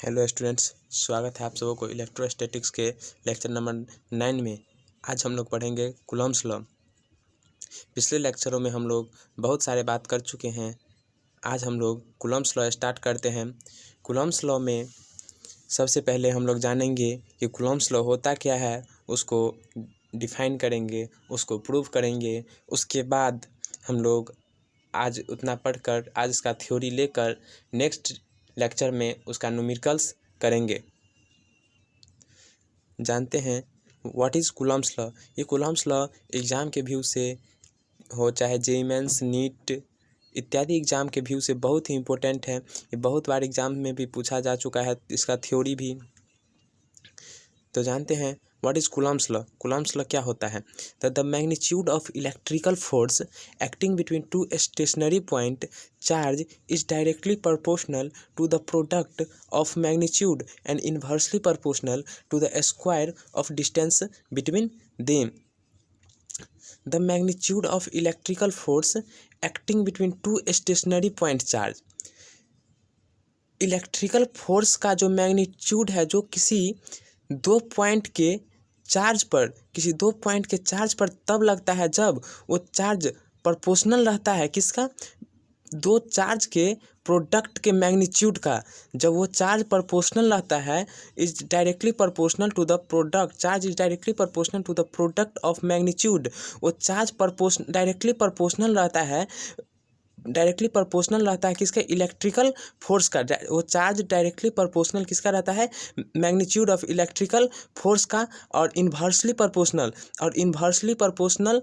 Hello students, स्वागत है आप सबों को इलेक्ट्रोस्टैटिक्स के लेक्चर नंबर 9 में। आज हम लोग पढ़ेंगे कूलम्ब्स लॉ। पिछले लेक्चरों में हम लोग बहुत सारे बात कर चुके हैं। आज हम लोग कूलम्ब्स लॉ स्टार्ट करते हैं। कूलम्ब्स लॉ में सबसे पहले हम लोग जानेंगे कि कूलम्ब्स लॉ होता क्या है, उसको डिफाइन करेंगे, उसको प्रूव करेंगे। उसके बाद हम लोग आज उतना पढ़कर आज इसका थ्योरी लेकर नेक्स्ट लेक्चर में उसका न्यूमेरिकल्स करेंगे। जानते हैं व्हाट इज़ कूलम्ब्स लॉ। ये कूलम्ब्स लॉ एग्ज़ाम के व्यू से हो, चाहे जेईई मेंस, नीट इत्यादि एग्ज़ाम के व्यू से बहुत ही इम्पोर्टेंट है। ये बहुत बार एग्ज़ाम में भी पूछा जा चुका है, इसका थ्योरी भी। तो जानते हैं what is Coulomb's law. Coulomb's law क्या होता है? The magnitude of electrical force acting between two stationary point charge is directly proportional to the product of magnitude and inversely proportional to the square of distance between them. The magnitude of electrical force acting between two stationary point charge. Electrical force का जो magnitude है, जो किसी दो point के charge पर तब लगता है जब वो चार्ज प्रोपोर्शनल रहता है। किसका? दो चार्ज के प्रोडक्ट के मैग्नीट्यूड का। जब वो चार्ज प्रोपोर्शनल रहता है, is directly proportional to the product, charge is directly proportional to the product of magnitude. वो चार्ज डायरेक्टली प्रोपोर्शनल रहता है किसके? इलेक्ट्रिकल फोर्स का। वो चार्ज डायरेक्टली प्रोपोर्शनल किसका रहता है? मैग्नीट्यूड ऑफ इलेक्ट्रिकल फोर्स का। और inversely proportional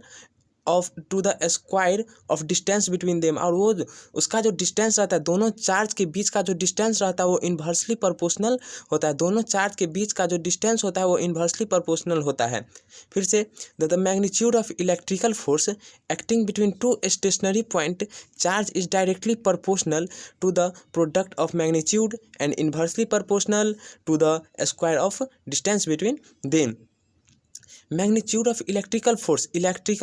of to the square of distance between them. और वो उसका जो डिस्टेंस रहता है, दोनों चार्ज के बीच का जो डिस्टेंस रहता है वो इन्वर्सली प्रोपोर्शनल होता है। दोनों चार्ज के बीच का जो डिस्टेंस होता है वो इन्वर्सली प्रोपोर्शनल होता है। फिर से, the magnitude of electrical force acting between two stationary point charge is directly proportional to the product of magnitude and inversely proportional to the square of distance between them. Magnitude of electrical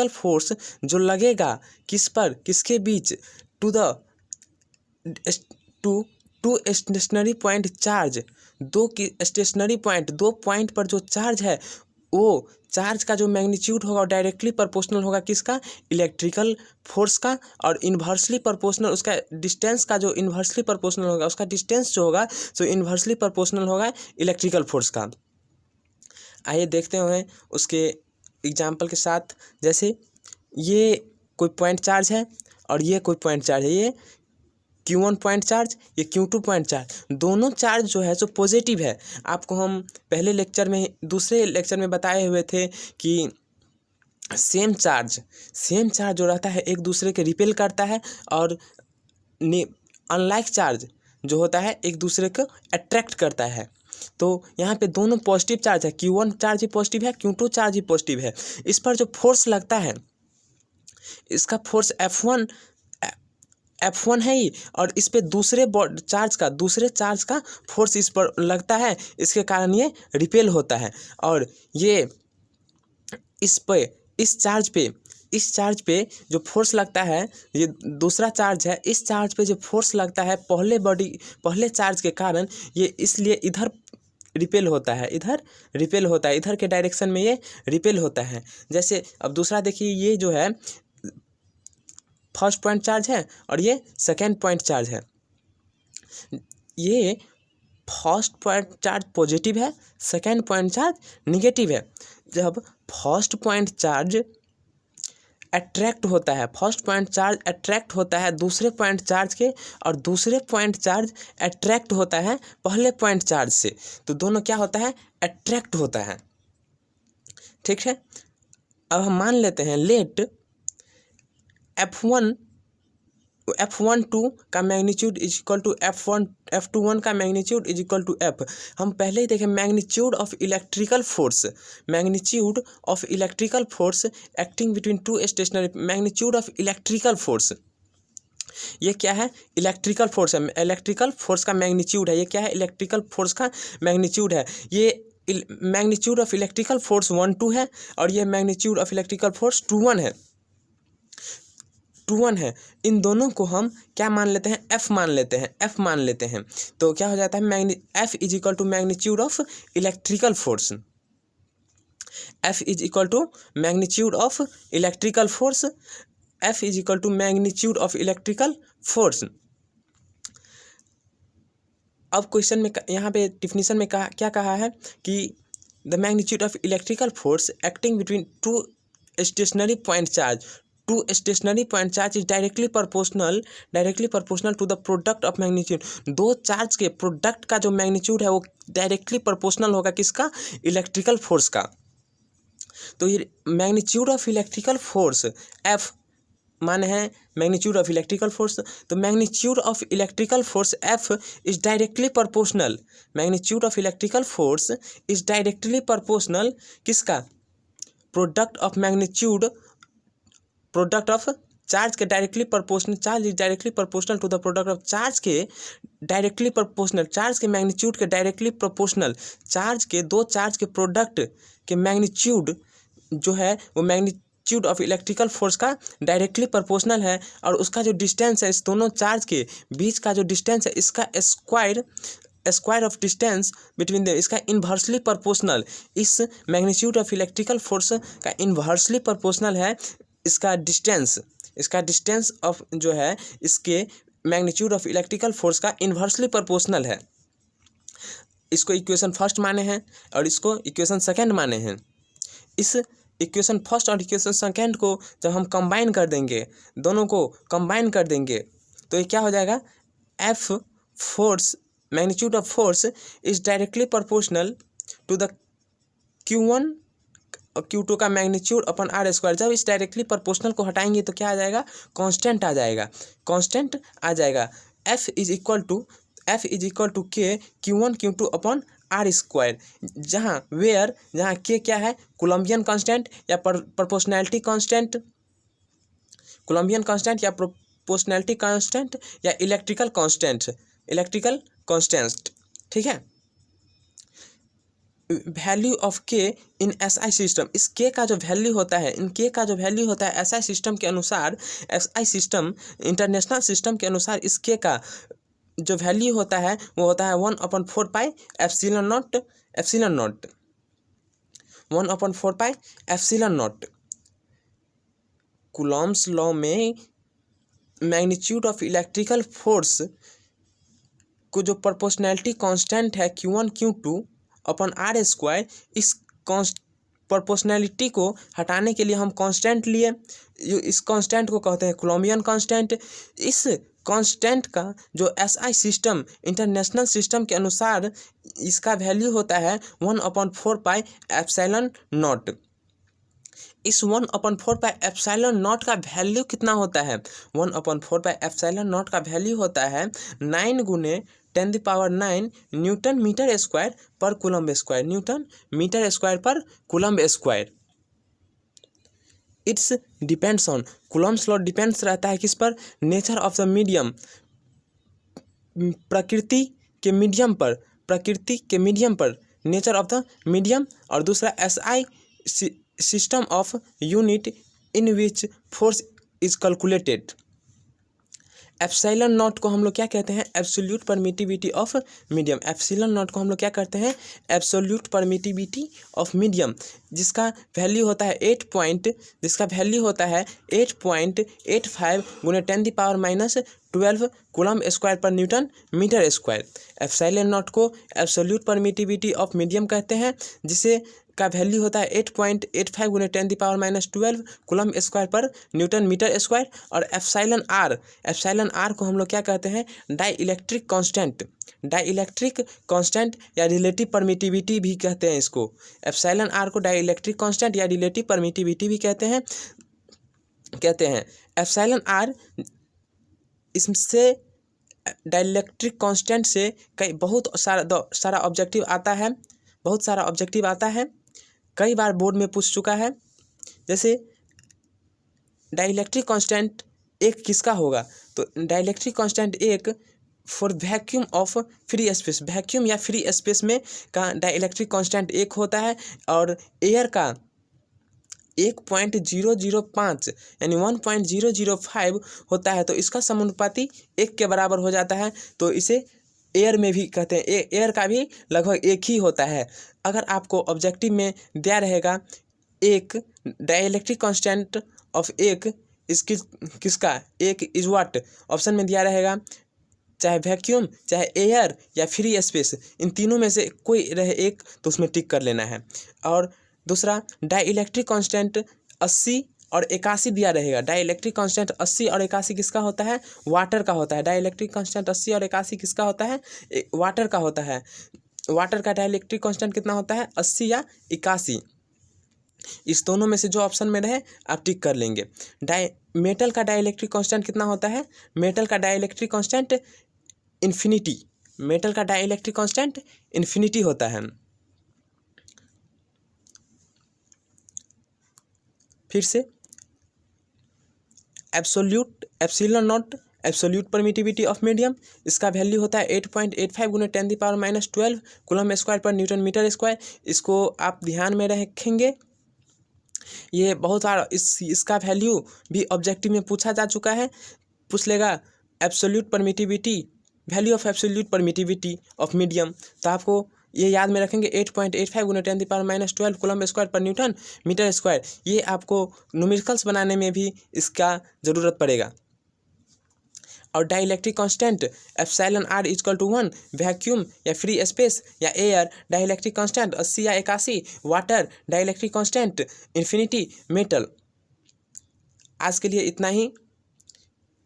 force जो लगेगा किस पर, किसके बीच? Two stationary point charge. दो point पर जो charge है, वो चार्ज का जो मैग्नीट्यूड होगा डायरेक्टली प्रोपोर्शनल होगा किसका? इलेक्ट्रिकल फोर्स का। और इन्वर्सली प्रोपोर्शनल उसका डिस्टेंस का, जो इन्वर्सली प्रोपोर्शनल होगा उसका डिस्टेंस जो होगा सो इन्वर्सली प्रोपोर्शनल होगा इलेक्ट्रिकल फोर्स का। आइए देखते हैं उसके एग्जाम्पल के साथ। जैसे ये कोई पॉइंट चार्ज है और ये कोई पॉइंट चार्ज है। ये Q1 पॉइंट चार्ज, ये Q2 पॉइंट चार्ज। दोनों चार्ज जो है जो पॉजिटिव है। आपको हम दूसरे लेक्चर में बताए हुए थे कि सेम चार्ज जो रहता है एक दूसरे के रिपेल करता है, और अनलाइक चार्ज जो होता है एक दूसरे को अट्रैक्ट करता है। तो यहाँ पे दोनों पॉजिटिव चार्ज है। Q1 चार्ज ही पॉजिटिव है, Q2 चार्ज ही पॉजिटिव है। इस पर जो फोर्स लगता है, इसका फोर्स F1 है ही, और इस पे दूसरे चार्ज का फोर्स इस पर लगता है। इसके कारण ये रिपेल होता है। और ये इस चार्ज पे जो फोर्स लगता है, ये दूसरा चार्ज है, इस चार्ज पे जो फोर्स लगता है पहले चार्ज के कारण, ये इसलिए इधर रिपेल होता है, इधर के डायरेक्शन में ये रिपेल होता है। जैसे अब दूसरा देखिए, ये जो है फर्स्ट पॉइंट चार्ज है और ये सेकेंड पॉइंट चार्ज है। ये फर्स्ट पॉइंट चार्ज पॉजिटिव है, सेकेंड पॉइंट चार्ज निगेटिव है। जब फर्स्ट पॉइंट चार्ज अट्रैक्ट होता है दूसरे पॉइंट चार्ज के, और दूसरे पॉइंट चार्ज अट्रैक्ट होता है पहले पॉइंट चार्ज से, तो दोनों क्या होता है? अट्रैक्ट होता है। ठीक है। अब हम मान लेते हैं लेट F12 का magnitude is equal to F21 का magnitude is equal to F। हम पहले ही देखें magnitude of electrical force acting between two stationary. Magnitude of electrical force, ये क्या है? इलेक्ट्रिकल फोर्स है। इलेक्ट्रिकल फोर्स का मैग्नीट्यूड है। ये क्या है? इलेक्ट्रिकल फोर्स का मैग्नीट्यूड है। ये मैग्नीट्यूड ऑफ इलेक्ट्रिकल फोर्स 1 2 है, और ये मैग्नीट्यूड ऑफ इलेक्ट्रिकल फोर्स 2 1 है। S21 है, इन दोनों को हम क्या मान लेते हैं, F मान लेते हैं, F मान लेते हैं। तो क्या हो जाता है, F is equal to magnitude of electrical force, F is equal to magnitude of electrical force, F is equal to magnitude of electrical force. अब क्वेश्चन में यहाँ पे डिफिनीशन में क्या कहा है कि the magnitude of electrical force acting between two stationary point charge, two stationary point charge is directly proportional to the product of magnitude. दो चार्ज के प्रोडक्ट का जो मैग्नीट्यूड है वो डायरेक्टली प्रोपोर्शनल होगा किसका, इलेक्ट्रिकल फोर्स का। तो ये magnitude of electrical force F माने है मैग्नीट्यूड ऑफ इलेक्ट्रिकल फोर्स, तो magnitude of electrical force F is directly proportional, magnitude of electrical force is directly proportional किसका, product of magnitude, product of charge के directly proportional, charge is directly proportional to the product of charge के directly proportional, charge के magnitude के directly proportional, charge के दो charge के product के magnitude जो है वो मैग्नीट्यूड ऑफ इलेक्ट्रिकल फोर्स का डायरेक्टली प्रोपोर्शनल है, और उसका जो डिस्टेंस है इस दोनों चार्ज के बीच का जो डिस्टेंस है इसका square of distance between the, इसका इन्वर्सली प्रोपोर्शनल, इस मैग्नीट्यूड ऑफ इलेक्ट्रिकल फोर्स का इन्वर्सली प्रोपोर्शनल है इसका डिस्टेंस ऑफ जो है इसके मैग्नीट्यूड ऑफ इलेक्ट्रिकल फोर्स का इन्वर्सली प्रोपोर्शनल है। इसको इक्वेशन फर्स्ट माने हैं और इसको इक्वेशन सेकंड माने हैं। इस इक्वेशन फर्स्ट और इक्वेशन सेकंड को जब हम कंबाइन कर देंगे, दोनों को कंबाइन कर देंगे, तो ये क्या हो जाएगा, F force, magnitude of force is directly proportional to the Q1 और Q2 का मैग्नीट्यूड अपन R स्क्वायर। जब इस डायरेक्टली प्रोपोर्शनल को हटाएंगे तो क्या आ जाएगा, कांस्टेंट आ जाएगा, F is equal to K Q1 Q2 upon R square, जहाँ K क्या है, कोलम्बियन कांस्टेंट या प्रोपोर्शनैलिटी कांस्टेंट, कोलम्बियन कांस्टेंट या प्रोपोर्शनैलिटी कांस्टेंट या इलेक्ट्रिकल कांस्टेंट, ठीक है। Value of K in SI system, इस K का जो वैल्यू होता है, इन K का जो वैल्यू होता है SI सिस्टम के अनुसार, SI सिस्टम इंटरनेशनल सिस्टम के अनुसार इस K का जो वैल्यू होता है वो होता है 1/4 pi epsilon not, 1/4 pi epsilon not. Coulomb's law में मैग्नीट्यूड ऑफ इलेक्ट्रिकल फोर्स को जो प्रोपोर्शनैलिटी कांस्टेंट है Q1 Q2 upon R square, इस प्रोपोर्शनैलिटी को हटाने के लिए हम कांस्टेंट लिए, इस कांस्टेंट को कहते हैं कोलम्बियन कांस्टेंट। इस कांस्टेंट का जो SI सिस्टम इंटरनेशनल सिस्टम के अनुसार इसका वैल्यू होता है 1/4 पाई एप्सिलॉन नॉट। इस 1/4 पाई एप्सिलॉन नॉट का वैल्यू कितना होता है, 1/4 पाई एप्सिलॉन नॉट का वैल्यू होता है 9 × 10⁹ न्यूटन मीटर स्क्वायर पर coulomb square, newton metre square पर coulomb square. It's depends on, Coulomb's law depends रहता है किस पर, नेचर ऑफ द मीडियम, प्रकृति के मीडियम पर, नेचर ऑफ द मीडियम, और दूसरा SI system of unit in which force is calculated. Epsilon naught को हम लोग क्या कहते हैं, absolute permittivity of medium, epsilon naught को हम लोग क्या करते हैं, एब्सोल्यूट परमिटिविटी ऑफ मीडियम, जिसका वैल्यू होता है 8.85 × 10⁻12 कूलम्ब स्क्वायर पर newton metre square. Epsilon naught को एब्सोल्यूट परमिटिविटी ऑफ मीडियम कहते हैं, जिसे का वैल्यू होता है 8.85 × 10⁻12 कूलम्ब स्क्वायर पर न्यूटन मीटर स्क्वायर। और एप्सिलॉन आर को हम लोग क्या कहते हैं, डाइइलेक्ट्रिक कांस्टेंट या रिलेटिव परमिटिविटी भी कहते हैं इसको। एप्सिलॉन आर को डाइइलेक्ट्रिक कांस्टेंट या रिलेटिव परमिटिविटी भी कहते हैं। एप्सिलॉन आर, इससे डाइइलेक्ट्रिक कांस्टेंट से बहुत सारा ऑब्जेक्टिव आता है, कई बार बोर्ड में पूछ चुका है। जैसे डाइइलेक्ट्रिक कांस्टेंट एक किसका होगा, तो डाइइलेक्ट्रिक कांस्टेंट एक for vacuum of free space, vacuum या फ्री स्पेस में का डाइइलेक्ट्रिक कांस्टेंट एक होता है, और एयर का 1.005 यानी 1.005 होता है, तो इसका समानुपाती 1 के बराबर हो जाता है। तो इसे एयर में भी कहते हैं, एयर का भी लगभग 1 ही होता है। अगर आपको ऑब्जेक्टिव में दिया रहेगा एक डाइलेक्ट्रिक कांस्टेंट ऑफ एक किसका एक इज व्हाट, ऑप्शन में दिया रहेगा चाहे वैक्यूम, चाहे एयर या फ्री स्पेस, इन तीनों में से कोई रहे एक, तो उसमें टिक कर लेना है। और दूसरा डाइलेक्ट्रिक कांस्टेंट 80 और 81 दिया रहेगा। डाइलेक्ट्रिक कांस्टेंट 80 और 81 किसका होता है? वाटर का होता है। डाइलेक्ट्रिक कांस्टेंट 80 और 81 किसका होता है? वाटर का होता है। वाटर का डाइलेक्ट्रिक कांस्टेंट कितना होता है? 80 या 81। इस दोनों में से जो ऑप्शन में रहे आप टिक कर लेंगे। मेटल का डाइलेक्ट्रिक कांस्टेंट कितना होता है? मेटल का डाइलेक्ट्रिक कांस्टेंट इन्फिनिटी। मेटल का डाइलेक्ट्रिक कांस्टेंट इन्फिनिटी होता है। फिर से absolute epsilon not absolute permittivity of medium, इसका वैल्यू होता है 8.85 गुने 10⁻12 कूलम स्क्वायर पर न्यूटन मीटर स्क्वायर। इसको आप ध्यान में रखेंगे। ये बहुत सारा इसका वैल्यू भी ऑब्जेक्टिव में पूछा जा चुका है। पूछ लेगा absolute permittivity, value of absolute permittivity of medium, तो आपको ये याद में रखेंगे 8.85 गुने 10⁻12 कूलम स्क्वायर पर न्यूटन मीटर स्क्वायर। ये आपको न्यूमेरिकल्स बनाने में भी इसका ज़रूरत पड़ेगा। और dielectric constant epsilon r equal to 1, vacuum या फ्री स्पेस या एयर डाइलेक्ट्रिक कांस्टेंट 80 या 81, water dielectric constant infinity, metal. आज के लिए इतना ही।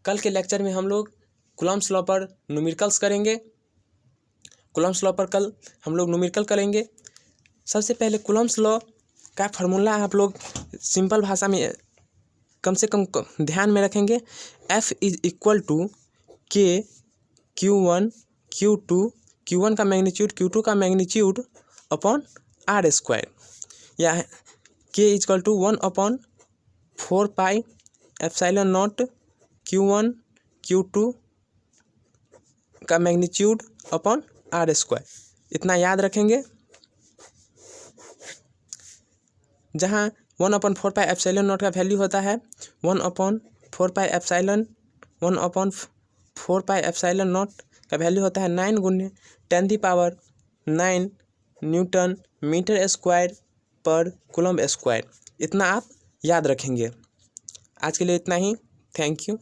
कल के लेक्चर में हम लोग कूलम्ब्स लॉ पर न्यूमेरिकल्स करेंगे। कूलम्ब्स लॉ पर कल हम लोग न्यूमेरिकल करेंगे। सबसे पहले कूलम्ब्स लॉ का फार्मूला आप लोग सिंपल भाषा में कम से कम ध्यान में रखेंगे। F इज इक्वल टू के Q1 Q2, Q1 का मैग्नीट्यूड Q2 का मैग्नीट्यूड अपॉन आर स्क्वायर, या K equal to 1/4 pi epsilon naught Q1 Q2 का मैग्नीट्यूड अपॉन आर स्क्वायर। इतना याद रखेंगे। जहाँ 1/4 पाई एप्सिलॉन नॉट का वैल्यू होता है 1/4 पाई एप्सिलॉन नॉट का वैल्यू होता है 9 गुने 10⁻9 न्यूटन मीटर स्क्वायर पर कूलम स्क्वायर। इतना आप याद रखेंगे। आज के लिए इतना ही। Thank you.